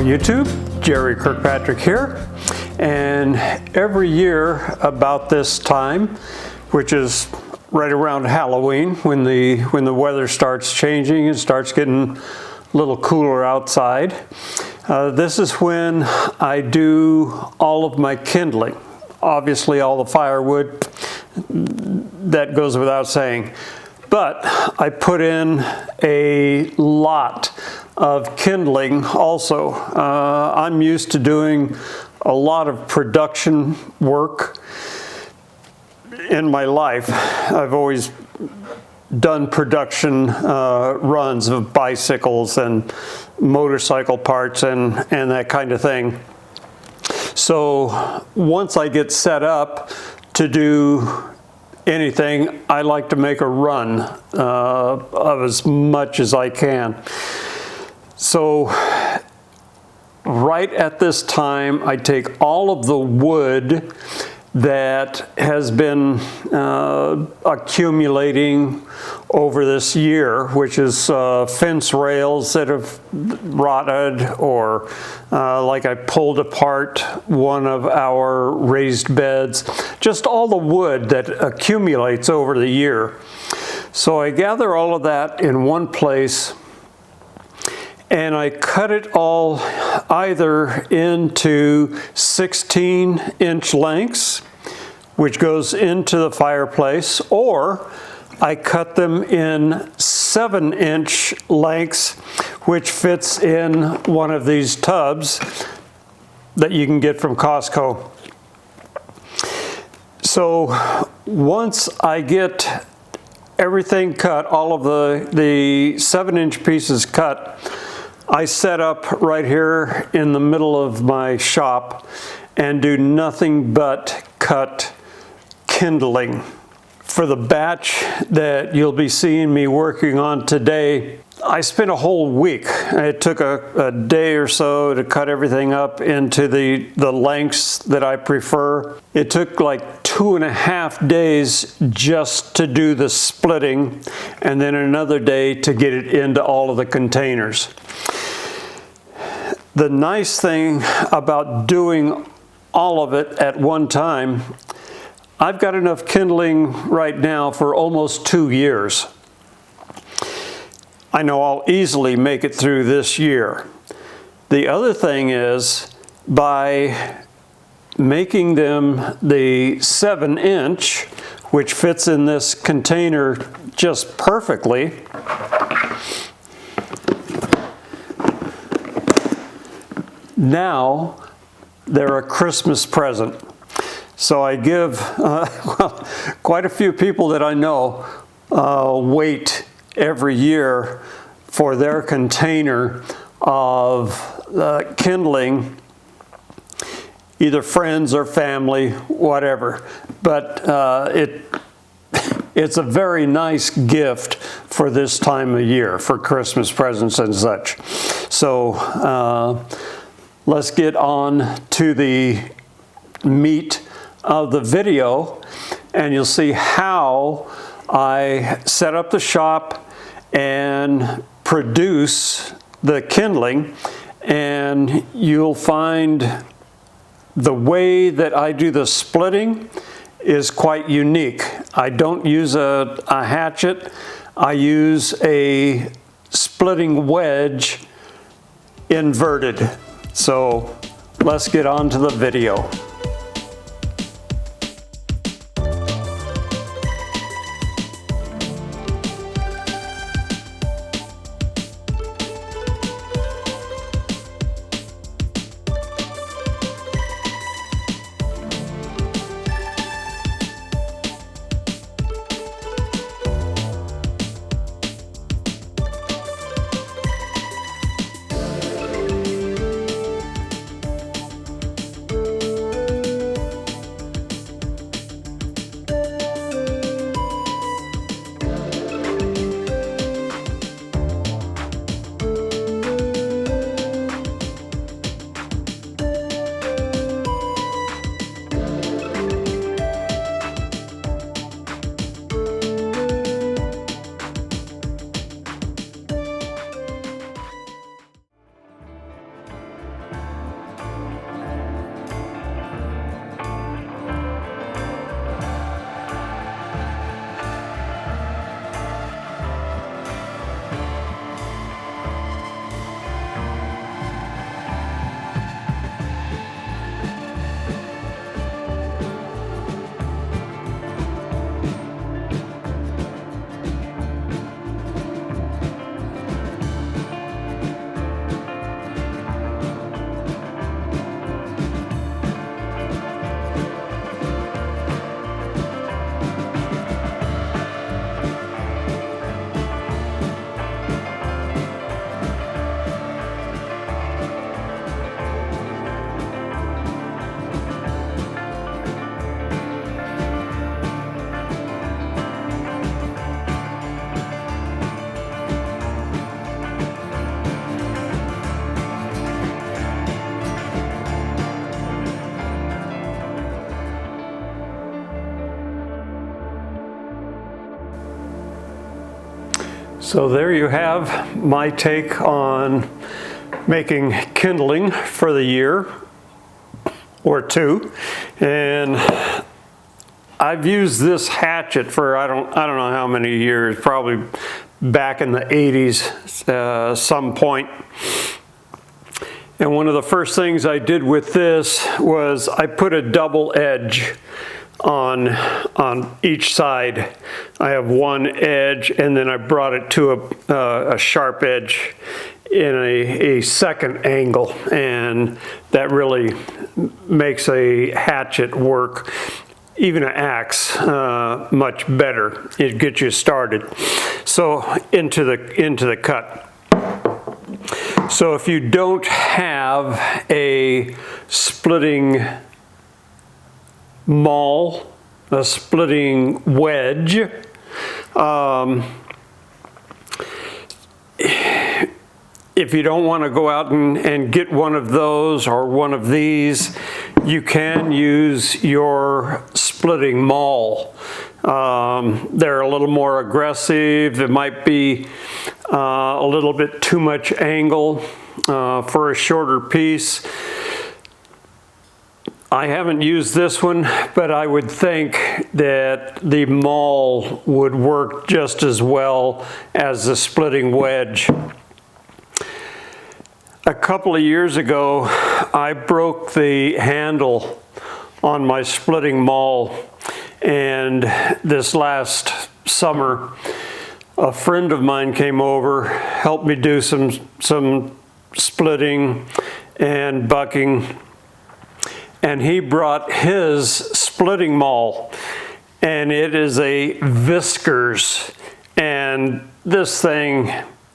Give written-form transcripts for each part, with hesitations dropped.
YouTube, Jerry Kirkpatrick here, and every year about this time, which is right around Halloween, when the weather starts changing and starts getting a little cooler outside, this is when I do all of my kindling. Obviously all the firewood, that goes without saying, but I put in a lot of kindling also. I'm used to doing a lot of production work in my life. I've always done production runs of bicycles and motorcycle parts and that kind of thing. So once I get set up to do anything, I like to make a run of as much as I can. So right at this time, I take all of the wood that has been accumulating over this year, which is fence rails that have rotted, or like I pulled apart one of our raised beds, just all the wood that accumulates over the year. So I gather all of that in one place, and I cut it all either into 16-inch lengths, which goes into the fireplace, or I cut them in 7-inch lengths, which fits in one of these tubs that you can get from Costco. So once I get everything cut, all of the 7-inch pieces cut, I set up right here in the middle of my shop and do nothing but cut kindling. For the batch that you'll be seeing me working on today, I spent a whole week. It took a day or so to cut everything up into the lengths that I prefer. It took like 2.5 days just to do the splitting, and then another day to get it into all of the containers. The nice thing about doing all of it at one time, I've got enough kindling right now for almost 2 years. I know I'll easily make it through this year. The other thing is, by making them the 7-inch, which fits in this container just perfectly, now they're a Christmas present. So I give well, quite a few people that I know wait every year for their container of kindling, either friends or family, whatever. But it's a very nice gift for this time of year, for Christmas presents and such. So let's get on to the meat of the video, and you'll see how I set up the shop and produce the kindling, and you'll find the way that I do the splitting is quite unique. I don't use a hatchet. I use a splitting wedge inverted. So let's get on to the video. So there you have my take on making kindling for the year or two. And I've used this hatchet for I don't know how many years, probably back in the 80s some point. And one of the first things I did with this was I put a double edge on each side. I have one edge, and then I brought it to a sharp edge in a second angle, and that really makes a hatchet work, even an axe, much better. It gets you started. So into the cut. So if you don't have a splitting maul, a splitting wedge, if you don't want to go out and get one of those or one of these, you can use your splitting maul. They're a little more aggressive. It might be a little bit too much angle for a shorter piece. I haven't used this one, but I would think that the maul would work just as well as the splitting wedge. A couple of years ago, I broke the handle on my splitting maul, and this last summer, a friend of mine came over, helped me do some splitting and bucking, and he brought his splitting maul, and it is a Whiskers, and this thing,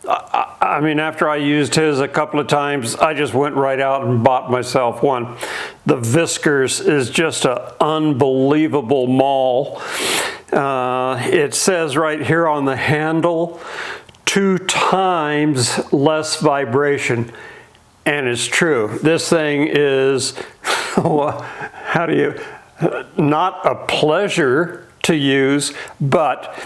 I mean, after I used his a couple of times, I just went right out and bought myself one. The Whiskers is just an unbelievable maul. It says right here on the handle, 2 times less vibration. And it's true. This thing is, how do you, not a pleasure to use, but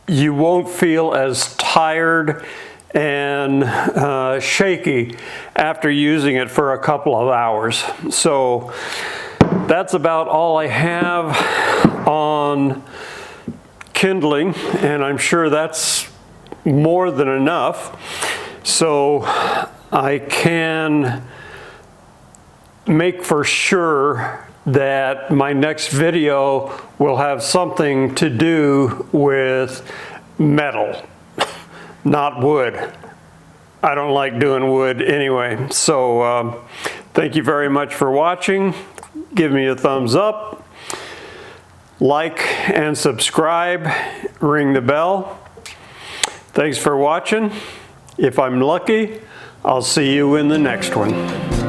you won't feel as tired and shaky after using it for a couple of hours. So that's about all I have on kindling, and I'm sure that's more than enough. So I can make for sure that my next video will have something to do with metal, not wood. I don't like doing wood anyway. So thank you very much for watching. Give me a thumbs up, like and subscribe, ring the bell. Thanks for watching. If I'm lucky, I'll see you in the next one.